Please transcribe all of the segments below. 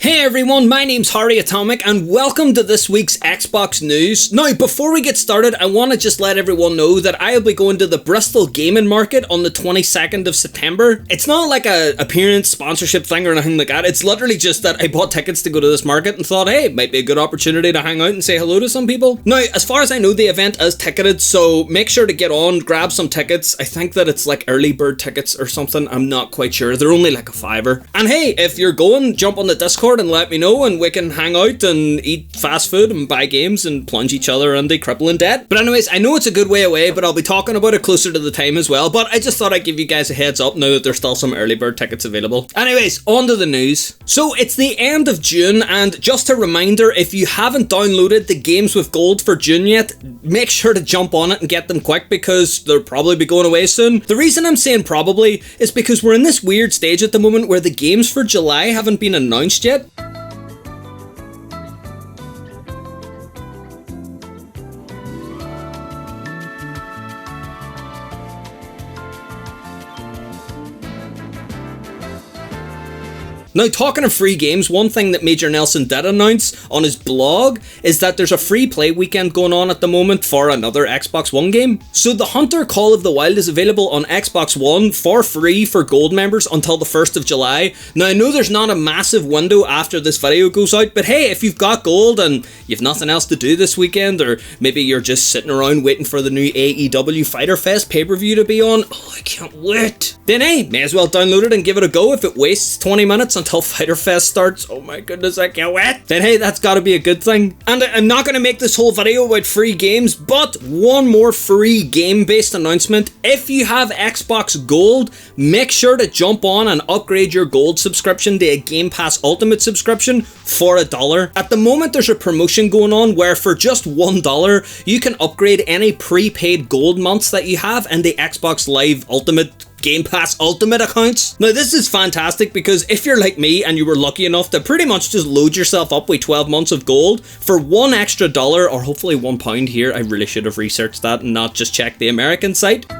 Hey everyone, my name's HarryAtomic and welcome to this week's Xbox news. Now, before we get started, I want to just let everyone know that I'll be going to the Bristol Gaming Market on the 22nd of September. It's not like a appearance sponsorship thing or anything like that. It's literally just that I bought tickets to go to this market and thought, hey, it might be a good opportunity to hang out and say hello to some people. Now, as far as I know, the event is ticketed, so make sure to get on, grab some tickets. I think that it's like early bird tickets or something. I'm not quite sure. They're only like $5. And hey, if you're going, jump on the Discord and let me know and we can hang out and eat fast food and buy games and plunge each other into crippling debt. But anyways, I know it's a good way away, but I'll be talking about it closer to the time as well. But I just thought I'd give you guys a heads up now that there's still some early bird tickets available. Anyways, on to the news. So it's the end of June, and just a reminder, if you haven't downloaded the games with gold for June yet, make sure to jump on it and get them quick because they'll probably be going away soon. The reason I'm saying probably is because we're in this weird stage at the moment where the games for July haven't been announced yet. Now, talking of free games, one thing that Major Nelson did announce on his blog is that there's a free play weekend going on at the moment for another Xbox One game. So The Hunter Call of the Wild is available on Xbox One for free for gold members until the 1st of July. Now, I know there's not a massive window after this video goes out, but hey, if you've got gold and you've nothing else to do this weekend, or maybe you're just sitting around waiting for the new AEW Fyter Fest pay-per-view to be on, oh, I can't wait, then hey, may as well download it and give it a go. If it wastes 20 minutes until Fyter Fest starts, oh my goodness, I can't wait, then hey, that's gotta be a good thing. And I'm not gonna make this whole video about free games, but one more free game-based announcement. If you have Xbox Gold, make sure to jump on and upgrade your Gold subscription to a Game Pass Ultimate subscription for $1. At the moment, there's a promotion going on where for just $1, you can upgrade any prepaid Gold months that you have in the Xbox Live Ultimate Game Pass Ultimate accounts. Now, this is fantastic because if you're like me and you were lucky enough to pretty much just load yourself up with 12 months of gold for $1 extra, or hopefully £1 here, I really should have researched that and not just checked the American site,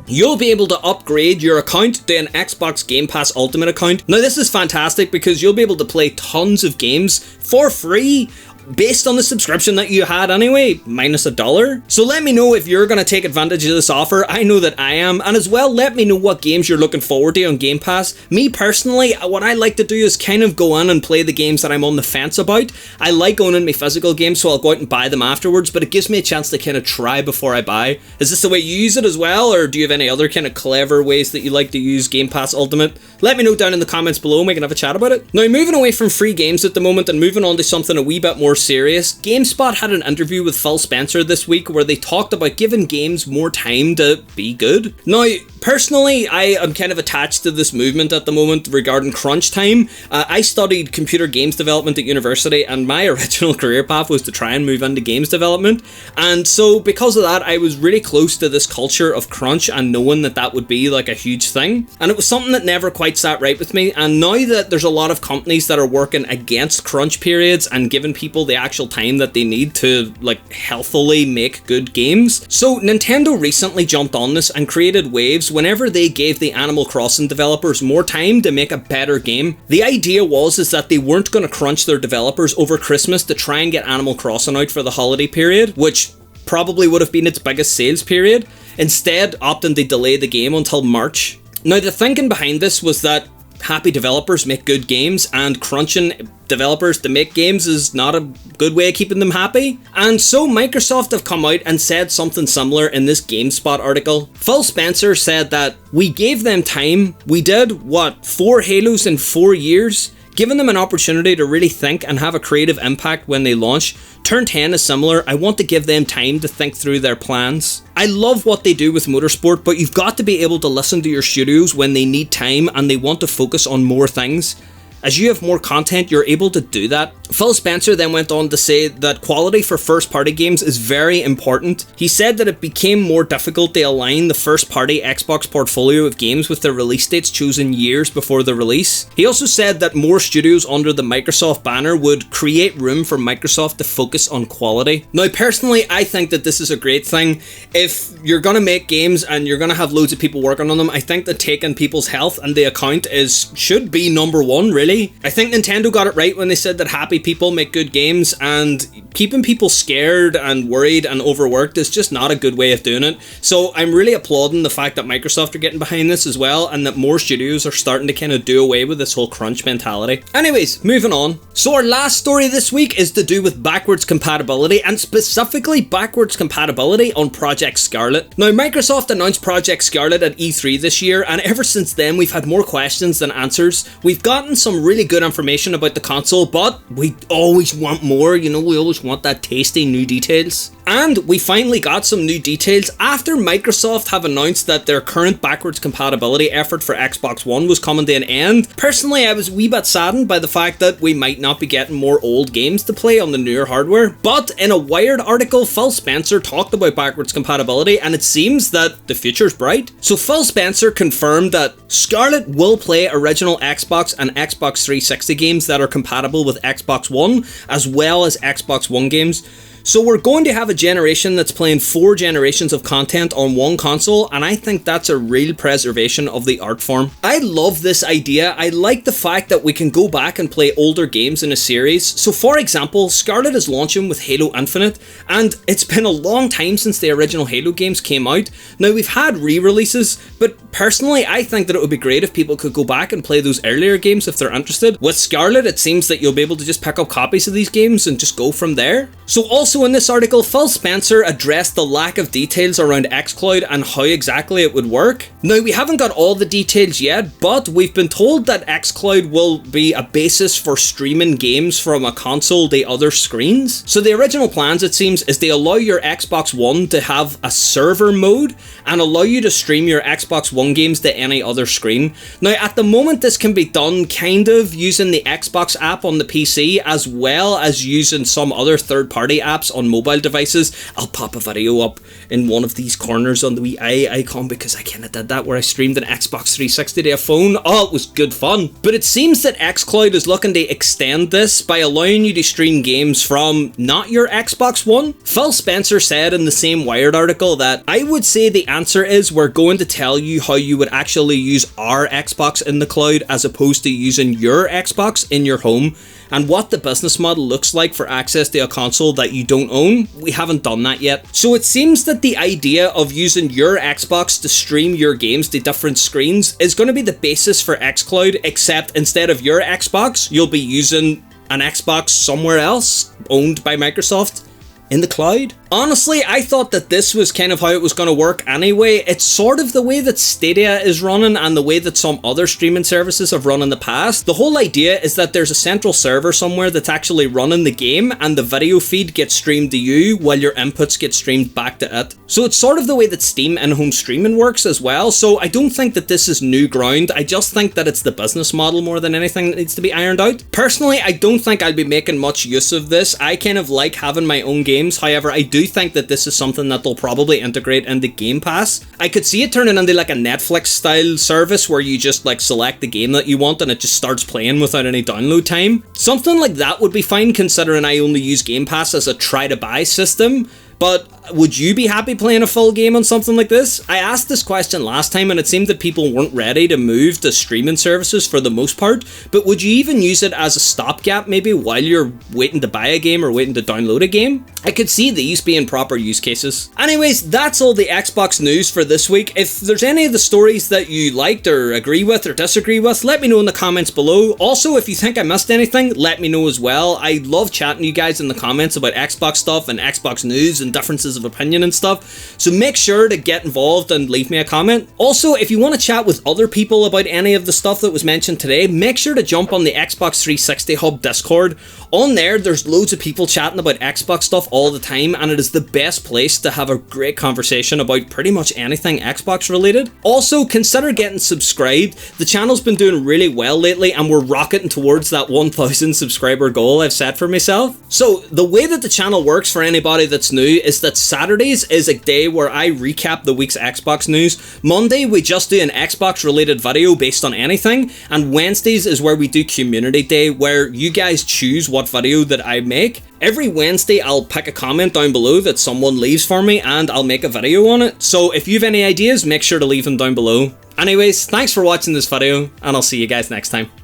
you'll be able to upgrade your account to an Xbox Game Pass Ultimate account. Now, this is fantastic because you'll be able to play tons of games for free based on the subscription that you had anyway, minus $1. So let me know if you're going to take advantage of this offer. I know that I am. And as well, let me know what games you're looking forward to on Game Pass. Me personally, what I like to do is kind of go in and play the games that I'm on the fence about. I like owning my physical games, so I'll go out and buy them afterwards, but it gives me a chance to kind of try before I buy. Is this the way you use it as well, or do you have any other kind of clever ways that you like to use Game Pass Ultimate? Let me know down in the comments below and we can have a chat about it. Now, moving away from free games at the moment and moving on to something a wee bit more serious, GameSpot had an interview with Phil Spencer this week where they talked about giving games more time to be good. Now, personally, I am kind of attached to this movement at the moment regarding crunch time. I studied computer games development at university, and my original career path was to try and move into games development. And so because of that, I was really close to this culture of crunch and knowing that that would be like a huge thing. And it was something that never quite sat right with me. And now that there's a lot of companies that are working against crunch periods and giving people the actual time that they need to like healthily make good games. So Nintendo recently jumped on this and created waves whenever they gave the Animal Crossing developers more time to make a better game. The idea was that they weren't going to crunch their developers over Christmas to try and get Animal Crossing out for the holiday period, which probably would have been its biggest sales period. Instead, opting to delay the game until March. Now, the thinking behind this was that happy developers make good games, and crunching developers to make games is not a good way of keeping them happy. And so Microsoft have come out and said something similar in this GameSpot article. Phil Spencer said that we gave them time. We did, 4 Halos in 4 years? Giving them an opportunity to really think and have a creative impact when they launch. Turn 10 is similar. I want to give them time to think through their plans. I love what they do with motorsport, but you've got to be able to listen to your studios when they need time and they want to focus on more things. As you have more content, you're able to do that. Phil Spencer then went on to say that quality for first-party games is very important. He said that it became more difficult to align the first-party Xbox portfolio of games with their release dates chosen years before the release. He also said that more studios under the Microsoft banner would create room for Microsoft to focus on quality. Now, personally, I think that this is a great thing. If you're going to make games and you're going to have loads of people working on them, I think that taking people's health and the account should be number one, really. I think Nintendo got it right when they said that happy people make good games, and keeping people scared and worried and overworked is just not a good way of doing it. So I'm really applauding the fact that Microsoft are getting behind this as well, and that more studios are starting to kind of do away with this whole crunch mentality. Anyways, moving on. So our last story this week is to do with backwards compatibility, and specifically backwards compatibility on Project Scarlett. Now, Microsoft announced Project Scarlett at E3 this year, and ever since then we've had more questions than answers. We've gotten some really good information about the console, but we always want more, you know, we always want that tasty new details. And we finally got some new details after Microsoft have announced that their current backwards compatibility effort for Xbox One was coming to an end. Personally, I was a wee bit saddened by the fact that we might not be getting more old games to play on the newer hardware. But in a Wired article, Phil Spencer talked about backwards compatibility, and it seems that the future's bright. So Phil Spencer confirmed that Scarlett will play original Xbox and Xbox 360 games that are compatible with Xbox One, as well as Xbox One games. So we're going to have a generation that's playing 4 generations of content on one console, and I think that's a real preservation of the art form. I love this idea. I like the fact that we can go back and play older games in a series. So for example, Scarlett is launching with Halo Infinite, and it's been a long time since the original Halo games came out. Now, we've had re-releases, but personally I think that it would be great if people could go back and play those earlier games if they're interested. With Scarlett, it seems that you'll be able to just pick up copies of these games and just go from there. So also in this article, Phil Spencer addressed the lack of details around xCloud and how exactly it would work. Now, we haven't got all the details yet, but we've been told that xCloud will be a basis for streaming games from a console to other screens. So the original plans, it seems, is they allow your Xbox One to have a server mode and allow you to stream your Xbox One games to any other screen. Now, at the moment, this can be done kind of using the Xbox app on the PC, as well as using some other third-party apps on mobile devices. I'll pop a video up in one of these corners on the wee eye icon, because I kinda did that where I streamed an Xbox 360 to a phone. Oh, it was good fun. But it seems that xCloud is looking to extend this by allowing you to stream games from not your Xbox One. Phil Spencer said in the same Wired article that, I would say the answer is we're going to tell you how you would actually use our Xbox in the cloud as opposed to using your Xbox in your home, and what the business model looks like for access to a console that you don't own. We haven't done that yet. So it seems that the idea of using your Xbox to stream your games to different screens is going to be the basis for xCloud, except instead of your Xbox, you'll be using an Xbox somewhere else owned by Microsoft in the cloud. Honestly, I thought that this was kind of how it was going to work anyway. It's sort of the way that Stadia is running and the way that some other streaming services have run in the past. The whole idea is that there's a central server somewhere that's actually running the game, and the video feed gets streamed to you while your inputs get streamed back to it. So it's sort of the way that Steam in-home streaming works as well. So I don't think that this is new ground. I just think that it's the business model more than anything that needs to be ironed out. Personally, I don't think I'll be making much use of this. I kind of like having my own games. However, I do think that this is something that they'll probably integrate into Game Pass. I could see it turning into like a Netflix style service where you just like select the game that you want and it just starts playing without any download time. Something like that would be fine, considering I only use Game Pass as a try to buy system. But would you be happy playing a full game on something like this? I asked this question last time and it seemed that people weren't ready to move to streaming services for the most part, but would you even use it as a stopgap maybe while you're waiting to buy a game or waiting to download a game? I could see these being proper use cases. Anyways, that's all the Xbox news for this week. If there's any of the stories that you liked or agree with or disagree with, let me know in the comments below. Also, if you think I missed anything, let me know as well. I love chatting to you guys in the comments about Xbox stuff and Xbox news and differences differences of opinion and stuff. So make sure to get involved and leave me a comment. Also, if you want to chat with other people about any of the stuff that was mentioned today, make sure to jump on the Xbox 360 Hub Discord. On there, there's loads of people chatting about Xbox stuff all the time, and it is the best place to have a great conversation about pretty much anything Xbox related. Also, consider getting subscribed. The channel's been doing really well lately, and we're rocketing towards that 1,000 subscriber goal I've set for myself. So the way that the channel works for anybody that's new is that Saturdays is a day where I recap the week's Xbox news. Monday we just do an Xbox related video based on anything, and Wednesdays is where we do community day, where you guys choose what video that I make. Every Wednesday I'll pick a comment down below that someone leaves for me and I'll make a video on it. So if you have any ideas, make sure to leave them down below. Anyways, thanks for watching this video, and I'll see you guys next time.